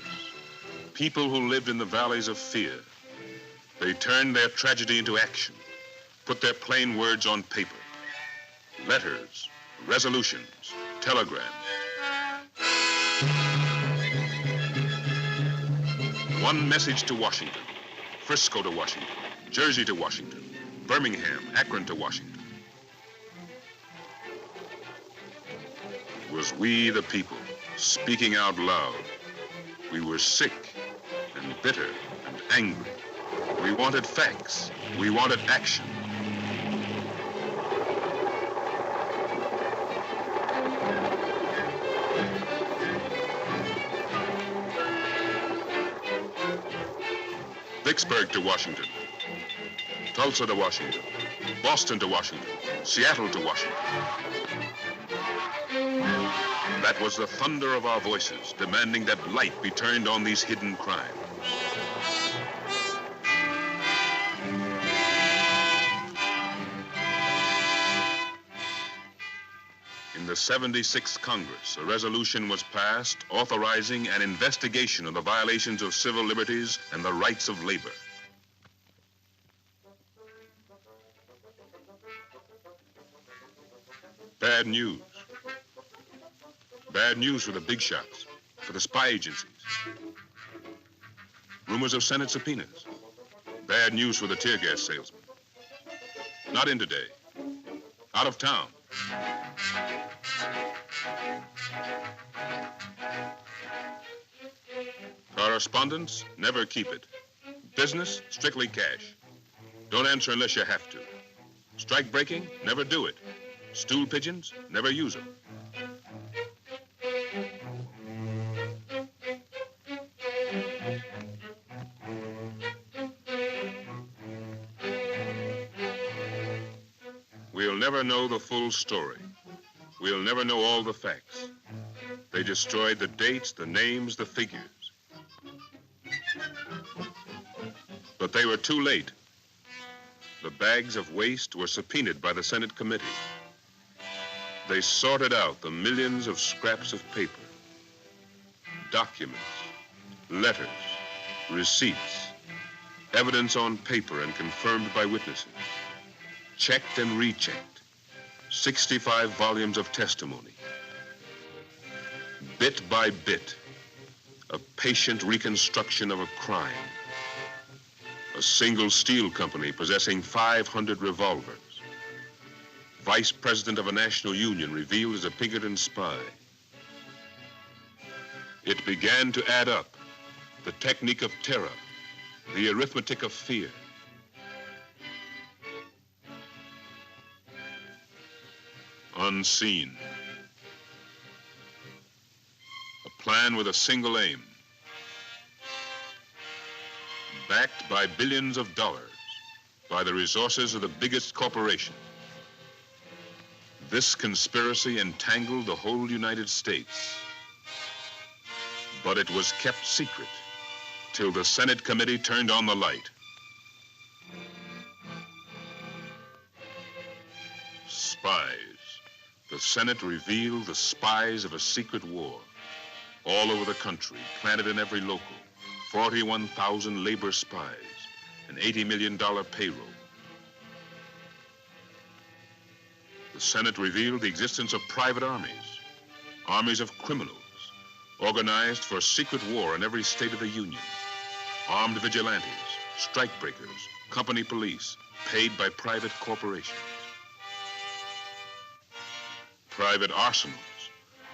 People who lived in the valleys of fear. They turned their tragedy into action, put their plain words on paper. Letters, resolutions, telegrams. One message to Washington, Frisco to Washington, Jersey to Washington, Birmingham, Akron to Washington. It was we, the people, speaking out loud. We were sick and bitter and angry. We wanted facts. We wanted action. Vicksburg to Washington, Tulsa to Washington, Boston to Washington, Seattle to Washington. That was the thunder of our voices, demanding that light be turned on these hidden crimes. In the 76th Congress, a resolution was passed authorizing an investigation of the violations of civil liberties and the rights of labor. Bad news. Bad news for the big shots, for the spy agencies. Rumors of Senate subpoenas. Bad news for the tear gas salesman. Not in today. Out of town. Correspondence, never keep it. Business, strictly cash. Don't answer unless you have to. Strike breaking, never do it. Stool pigeons, never use them. We'll never know the full story. We'll never know all the facts. They destroyed the dates, the names, the figures. But they were too late. The bags of waste were subpoenaed by the Senate committee. They sorted out the millions of scraps of paper, documents, letters, receipts, evidence on paper and confirmed by witnesses, checked and rechecked, 65 volumes of testimony. Bit by bit, a patient reconstruction of a crime. A single steel company possessing 500 revolvers. Vice president of a national union revealed as a Pinkerton spy. It began to add up. The technique of terror, the arithmetic of fear. Unseen. A plan with a single aim. Backed by billions of dollars, by the resources of the biggest corporation. This conspiracy entangled the whole United States. But it was kept secret till the Senate committee turned on the light. Spies. The Senate revealed the spies of a secret war. All over the country, planted in every local. 41,000 labor spies, an $80 million payroll. The Senate revealed the existence of private armies, armies of criminals, organized for secret war in every state of the Union. Armed vigilantes, strikebreakers, company police, paid by private corporations. Private arsenals.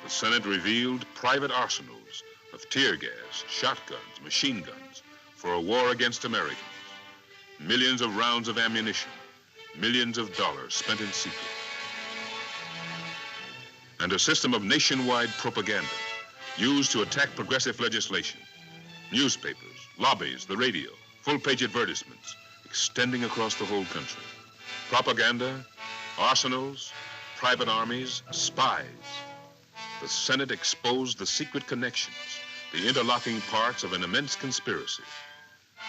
The Senate revealed private arsenals of tear gas, shotguns, machine guns for a war against Americans. millions of rounds of ammunition, millions of dollars spent in secret. And a system of nationwide propaganda used to attack progressive legislation. Newspapers, lobbies, the radio, full-page advertisements extending across the whole country. Propaganda, arsenals, private armies, spies. The Senate exposed the secret connections, the interlocking parts of an immense conspiracy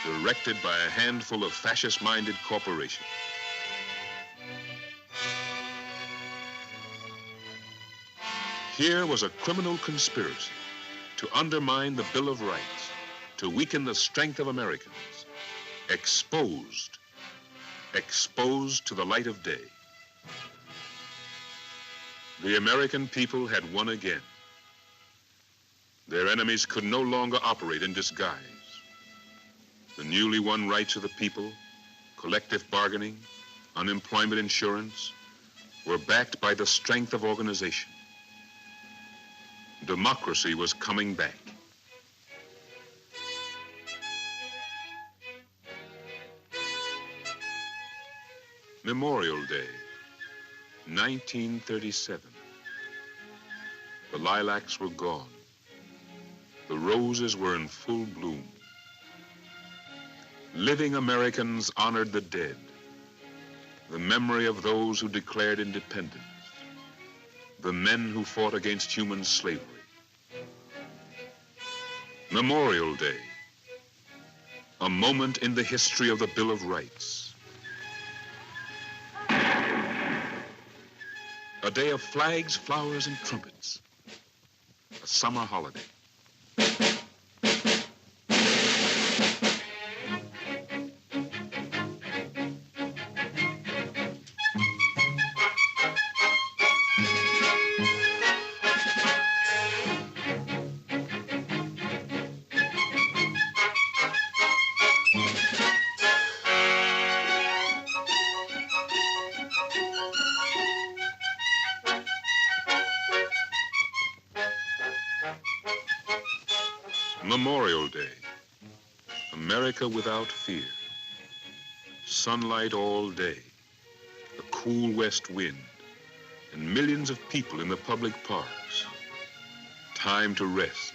directed by a handful of fascist-minded corporations. Here was a criminal conspiracy to undermine the Bill of Rights, to weaken the strength of Americans, exposed to the light of day. The American people had won again. Their enemies could no longer operate in disguise. The newly won rights of the people, collective bargaining, unemployment insurance, were backed by the strength of organization. Democracy was coming back. Memorial Day, 1937. The lilacs were gone. The roses were in full bloom. Living Americans honored the dead, the memory of those who declared independence, the men who fought against human slavery. Memorial Day, a moment in the history of the Bill of Rights. A day of flags, flowers, and trumpets. A summer holiday. Memorial Day, America without fear. Sunlight all day, a cool west wind, and millions of people in the public parks. Time to rest,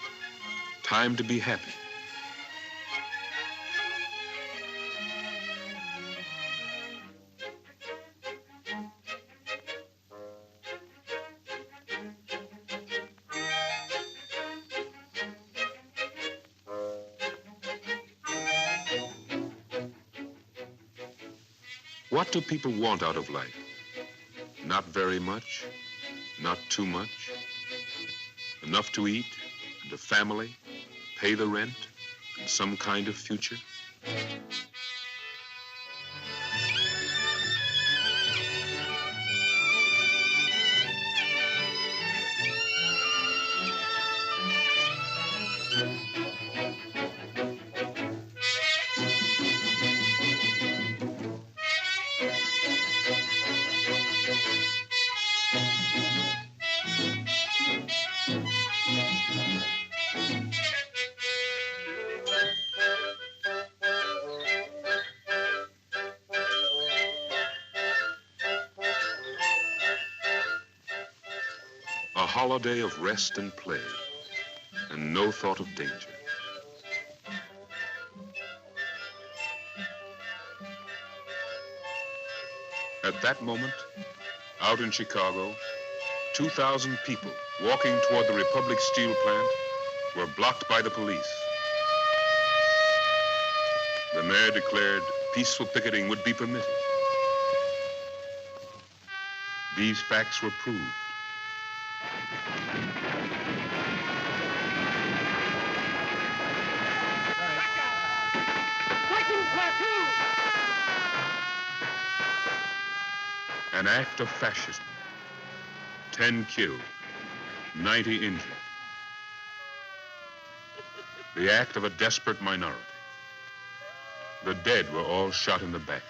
time to be happy. What do people want out of life? Not very much, not too much. Enough to eat and a family, pay the rent, and some kind of future. A holiday of rest and play, and no thought of danger. At that moment, out in Chicago, 2,000 people walking toward the Republic steel plant were blocked by the police. The mayor declared peaceful picketing would be permitted. These facts were proved. An act of fascism. 10 killed, 90 injured. The act of a desperate minority. The dead were all shot in the back.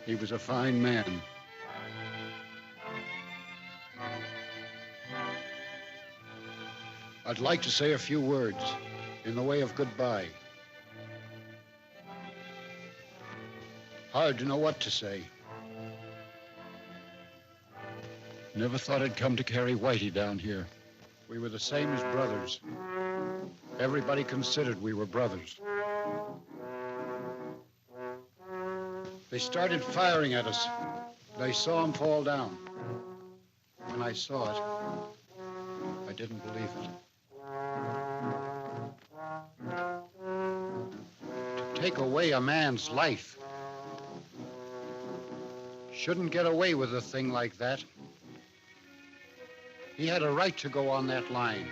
He was a fine man. I'd like to say a few words in the way of goodbye. Hard to know what to say. Never thought I'd come to carry Whitey down here. We were the same as brothers. Everybody considered we were brothers. They started firing at us. I saw him fall down. When I saw it, I didn't believe it. To take away a man's life. Shouldn't get away with a thing like that. He had a right to go on that line.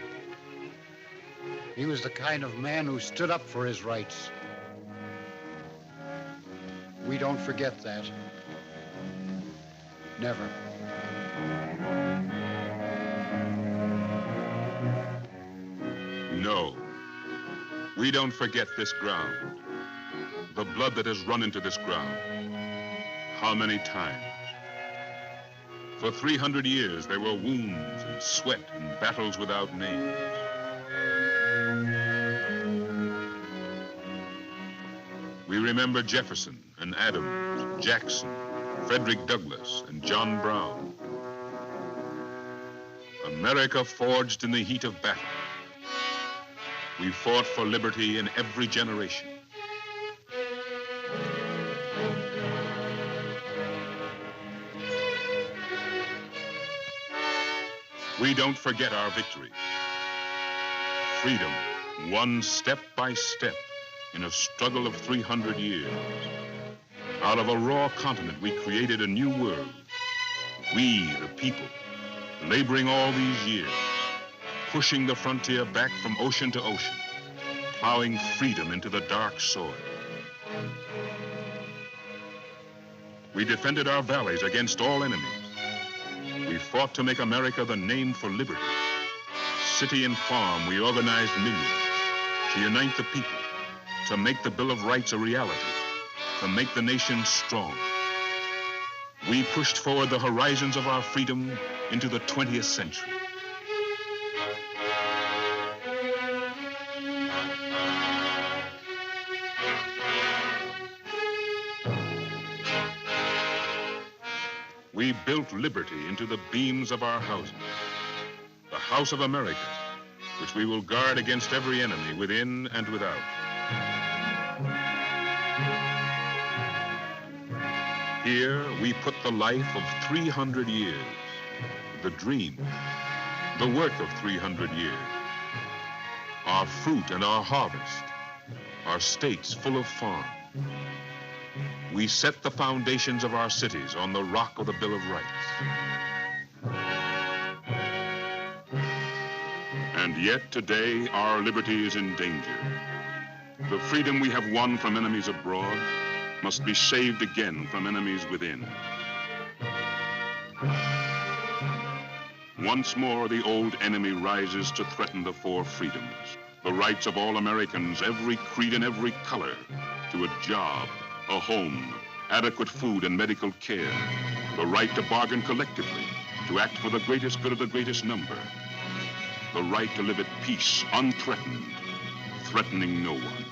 He was the kind of man who stood up for his rights. We don't forget that. Never. No. We don't forget this ground. The blood that has run into this ground. How many times? For 300 years, there were wounds and sweat and battles without names. We remember Jefferson and Adams, Jackson, Frederick Douglass, and John Brown. America forged in the heat of battle. We fought for liberty in every generation. We don't forget our victory. Freedom, won step by step in a struggle of 300 years. Out of a raw continent, we created a new world. We, the people, laboring all these years, pushing the frontier back from ocean to ocean, plowing freedom into the dark soil. We defended our valleys against all enemies. We fought to make America the name for liberty. City and farm, we organized millions to unite the people, to make the Bill of Rights a reality, to make the nation strong. We pushed forward the horizons of our freedom into the 20th century. We built liberty into the beams of our houses. The House of America, which we will guard against every enemy within and without. Here we put the life of 300 years, the dream, the work of 300 years, our fruit and our harvest, our states full of farm. We set the foundations of our cities on the rock of the Bill of Rights. And yet today our liberty is in danger. The freedom we have won from enemies abroad must be saved again from enemies within. Once more the old enemy rises to threaten the four freedoms, the rights of all Americans, every creed and every color, to a job, a home, adequate food and medical care, the right to bargain collectively, to act for the greatest good of the greatest number, the right to live at peace, unthreatened, threatening no one.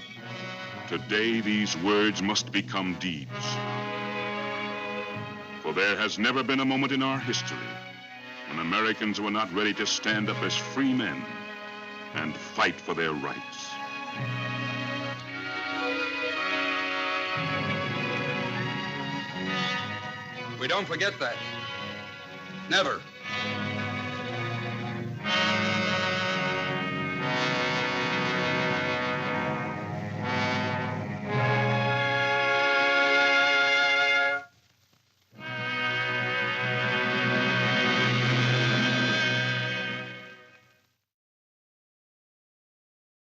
Today, these words must become deeds. For there has never been a moment in our history when Americans were not ready to stand up as free men and fight for their rights. We don't forget that. Never.